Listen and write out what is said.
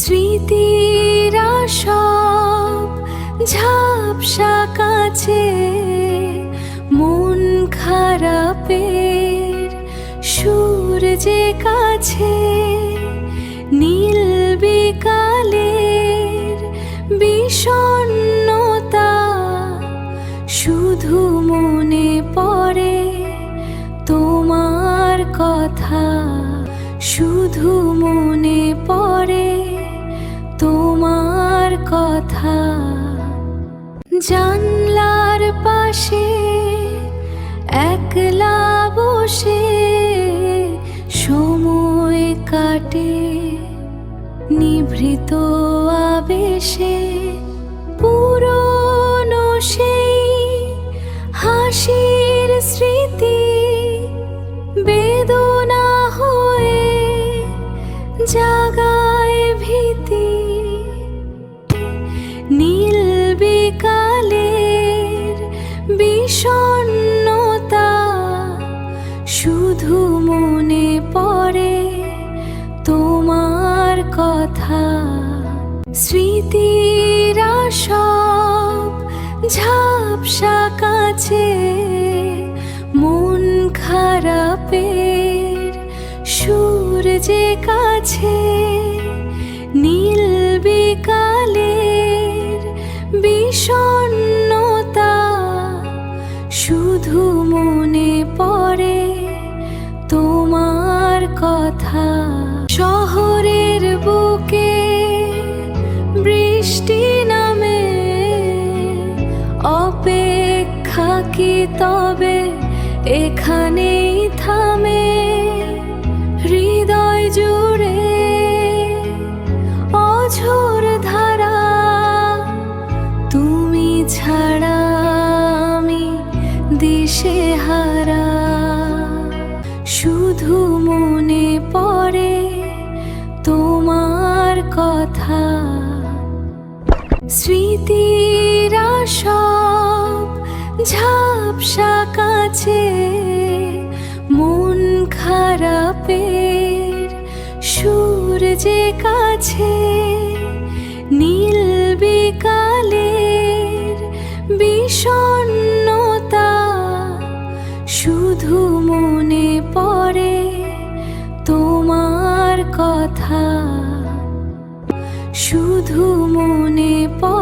স্মৃতিরা সব ঝাপসা কাছে, মন খারাপের সুর যে কাছে, নীল বিকালের বিষণ্ণতা, শুধু মনে পড়ে তোমার কথা, শুধু মনে পড়ে তোমার কথা। জানলার পাশে একলা বসে সময় কাটে নিভৃত আবেশে, পুরনো সেই হাসির স্মৃতি বেদনা হয়ে জাগায় ভীতি। নীল বিকালের বিষণ্ণতা, শুধু মনে পড়ে তোমার কথা। স্মৃতিরা সব ঝাপসা কাছে, মন খারাপের সুর যে কাছে, নীল বিকালের বিষণ্ণতা, শুধু মনে পড়ে তোমার কথা। শহরের বুকে বৃষ্টি নামে, অপেক্ষা কি তবে এখানেই থামে? হৃদয় জুড়ে অঝোর ধারা, তুমি ছাড়া আমি দিশেহারা, শুধু মনে পড়ে তোমার কথা। স্মৃতিরা সব ঝাপসা কাছে, মন খারাপের সুর যে কাছে, নীল বিকালের বিষণ্ণতা, শুধু মনে পড়ে তোমার কথা, শুধু মনে পড়ে